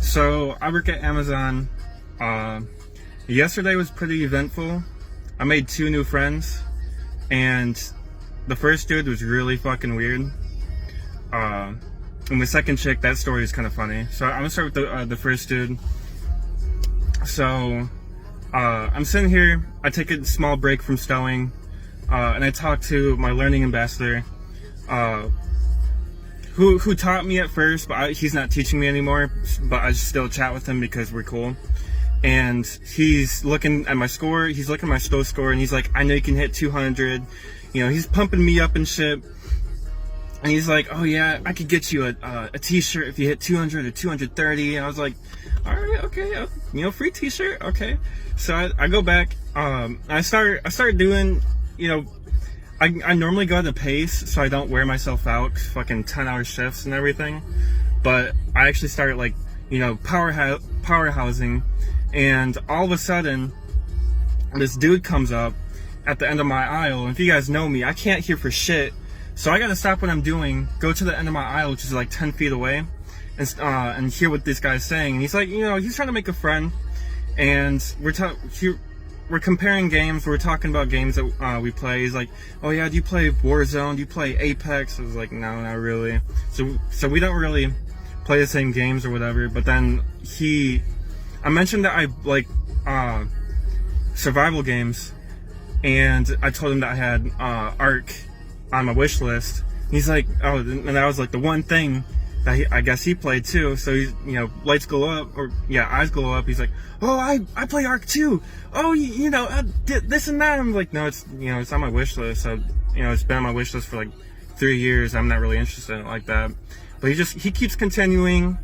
So I work at Amazon. Yesterday was pretty eventful. I made 2 new friends, and the first dude was really fucking weird. And the second chick, that story is kind of funny. So I'm gonna start with the first dude. So I'm sitting here. I take a small break from stowing, and I talk to my learning ambassador, who taught me at first, but he's not teaching me anymore. But I still chat with him because we're cool. And he's looking at my score. He's looking at my stow score, and he's like, "I know you can hit 200." You know, he's pumping me up and shit. And he's like, "Oh yeah, I could get you a t-shirt if you hit 200 or 230. And I was like, "All right, okay, free t-shirt, okay." So I go back. I start doing, I normally go at a pace so I don't wear myself out, fucking 10-hour shifts and everything. But I actually started powerhousing, and all of a sudden, this dude comes up at the end of my aisle. And if you guys know me, I can't hear for shit. So I gotta stop what I'm doing, go to the end of my aisle, which is like 10 feet away, and hear what this guy's saying. And he's like, he's trying to make a friend, and we're comparing games. We're talking about games that we play. He's like, "Oh yeah, do you play Warzone? Do you play Apex?" I was like, "No, not really." So we don't really play the same games or whatever. But then I mentioned that I like survival games, and I told him that I had Ark on my wish list. He's like, "Oh," and that was like the one thing that I guess he played too. So he's, lights go up, eyes glow up. He's like, "Oh, I play Ark too. Oh, this and that." I'm like, "No, it's on my wish list. So, it's been on my wish list for like 3 years. I'm not really interested in it like that." But he keeps continuing.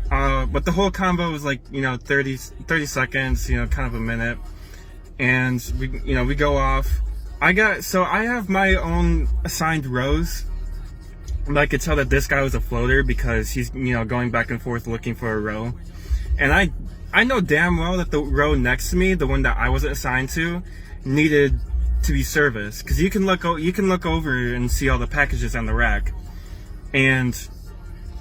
But the whole convo was like, 30 seconds, kind of a minute. And we go off. I have my own assigned rows. And I could tell that this guy was a floater because he's, going back and forth looking for a row. And I know damn well that the row next to me, the one that I wasn't assigned to, needed to be serviced. Because you can look over and see all the packages on the rack. And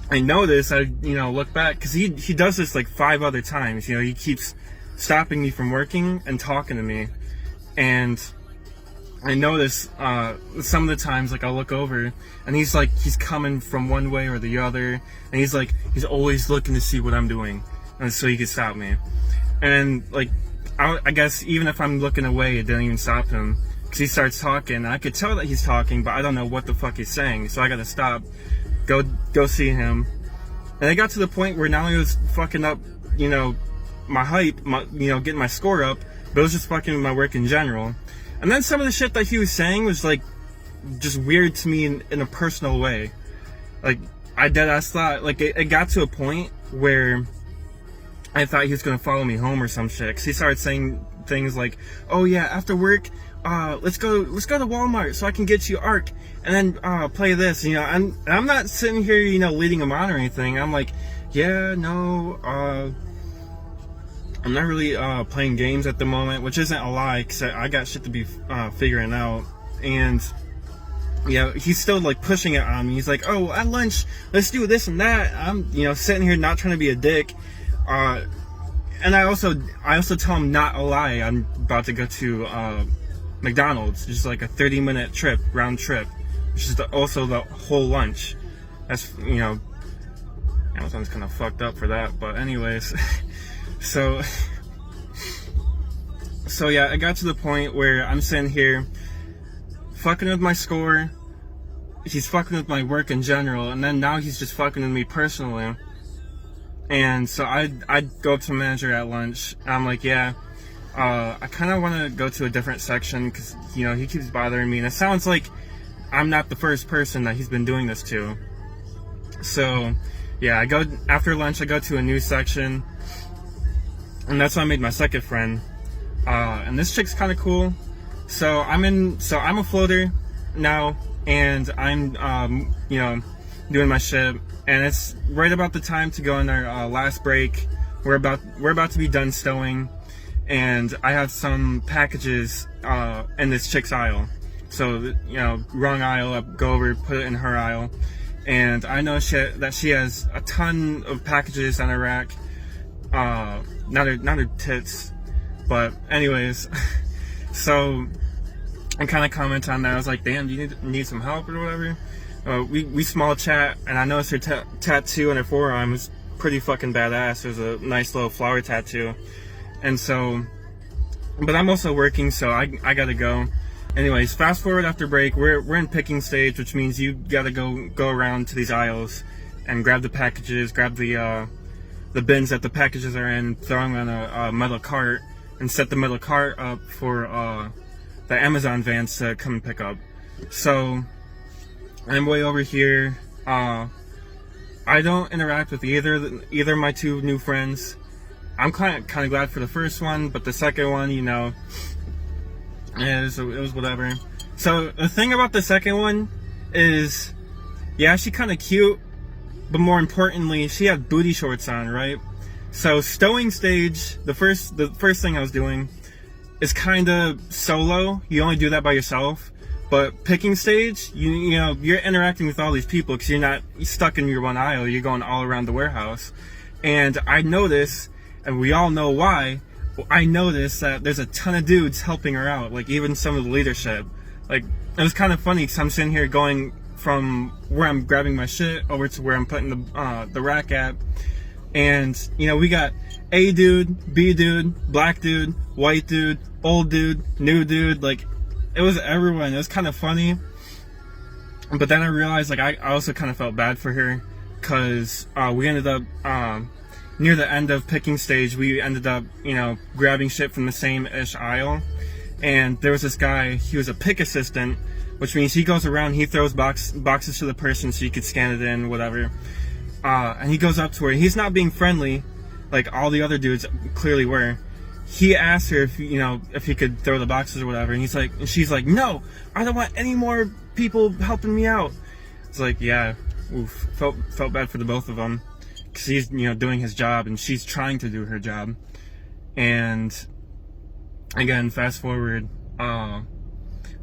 I noticed, I look back, because he does this like 5 other times. He keeps stopping me from working and talking to me. And I notice some of the times, like, I'll look over and he's coming from one way or the other, and he's always looking to see what I'm doing, and so he can stop me. And I guess even if I'm looking away, it didn't even stop him, because he starts talking, and I could tell that he's talking, but I don't know what the fuck he's saying, so I gotta stop, go see him. And it got to the point where not only was fucking up, my hype, getting my score up, but it was just fucking with my work in general. And then some of the shit that he was saying was just weird to me in a personal way. I deadass thought, it got to a point where I thought he was gonna follow me home or some shit. 'Cause he started saying things like, "Oh yeah, after work, let's go to Walmart so I can get you Ark, and then play this." And I'm not sitting here, leading him on or anything. I'm like, "Yeah, no, I'm not really playing games at the moment," which isn't a lie, because I got shit to be figuring out. And yeah, he's still pushing it on me. He's like, "Oh, at lunch, let's do this and that." I'm sitting here not trying to be a dick. And I also tell him not a lie. I'm about to go to McDonald's, just like a 30-minute round trip, which is also the whole lunch. That's Amazon's kind of fucked up for that, but anyways. So yeah, I got to the point where I'm sitting here fucking with my score. He's fucking with my work in general, and then now he's just fucking with me personally. And so I'd go up to the manager at lunch. I'm like, "Yeah, I kind of want to go to a different section because he keeps bothering me, and it sounds like I'm not the first person that he's been doing this to." So yeah, after lunch. I go to a new section. And that's when I made my second friend. And this chick's kind of cool. So I'm a floater now, and I'm, doing my shit. And it's right about the time to go on our last break. We're about to be done stowing, and I have some packages in this chick's aisle. So, wrong aisle, I go over, put it in her aisle. And I know that she has a ton of packages on her rack. not her tits, but anyways. So I kind of comment on that. I was like, damn, do you need some help or whatever? We small chat, and I noticed her tattoo on her forearm was pretty fucking badass. It was a nice little flower tattoo. And so, but I'm also working, so I gotta go. Anyways, fast forward after break, we're in picking stage, which means you gotta go around to these aisles and grab the packages, grab the bins that the packages are in, throw them on a metal cart, and set the metal cart up for the Amazon vans to come and pick up. So I'm way over here. I don't interact with either of my two new friends. I'm kind of glad for the first one, but the second one, you know, it was whatever. So the thing about the second one is, yeah, she kind of cute, but more importantly, she had booty shorts on, right? So stowing stage, the first thing I was doing is kind of solo. You only do that by yourself. But picking stage, you know, you're interacting with all these people because you're not stuck in your one aisle. You're going all around the warehouse. And I notice, and we all know why, I noticed that there's a ton of dudes helping her out, like even some of the leadership. Like, it was kind of funny because I'm sitting here going from where I'm grabbing my shit over to where I'm putting the rack at. And, you know, we got A dude, B dude, black dude, white dude, old dude, new dude, like, it was everyone. It was kind of funny. But then I realized, like, I also kind of felt bad for her, because we ended up, near the end of picking stage, we ended up, you know, grabbing shit from the same-ish aisle. And there was this guy, he was a pick assistant, which means he goes around, he throws boxes to the person so you could scan it in, whatever. And he goes up to her. He's not being friendly, like all the other dudes clearly were. He asked her if, you know, if he could throw the boxes or whatever, and she's like, no, I don't want any more people helping me out. It's like, yeah, oof, felt bad for the both of them, because he's, you know, doing his job and she's trying to do her job. And again, fast forward,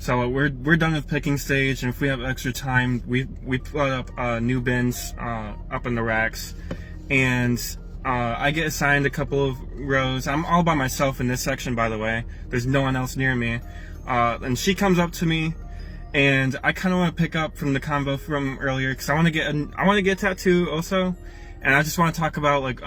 so we're done with picking stage, and if we have extra time, we put up new bins up in the racks, and I get assigned a couple of rows. I'm all by myself in this section, by the way. There's no one else near me. And she comes up to me, and I kind of want to pick up from the convo from earlier, because I want to get a tattoo also, and I just want to talk about like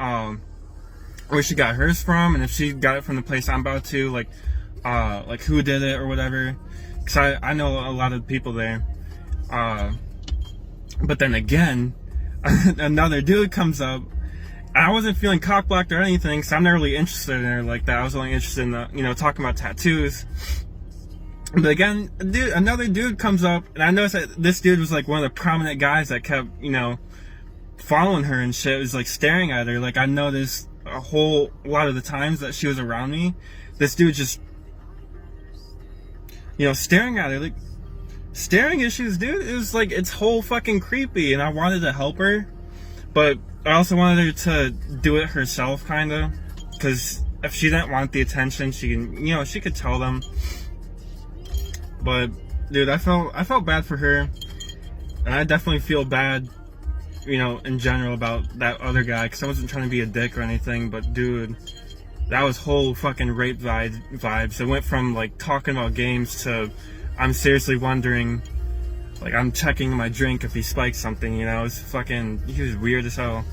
where she got hers from, and if she got it from the place I'm about to, like who did it or whatever, because I know a lot of people there. But then again, another dude comes up. I wasn't feeling cock-blocked or anything, because I'm not really interested in her like that. I was only interested in, you know, talking about tattoos. But again, another dude comes up, and I noticed that this dude was like one of the prominent guys that kept, you know, following her and shit. Was like staring at her. Like, I noticed a whole lot of the times that she was around me, this dude just, you know, staring at her. Like, staring issues, dude. It was like, it's whole fucking creepy, and I wanted to help her, but I also wanted her to do it herself, kind of, because if she didn't want the attention, she can, you know, she could tell them. But dude, I felt bad for her, and I definitely feel bad, you know, in general about that other guy, because I wasn't trying to be a dick or anything, but dude, that was whole fucking rape vibes. It went from like talking about games to I'm seriously wondering, like, I'm checking my drink if he spiked something, you know. He was weird as hell.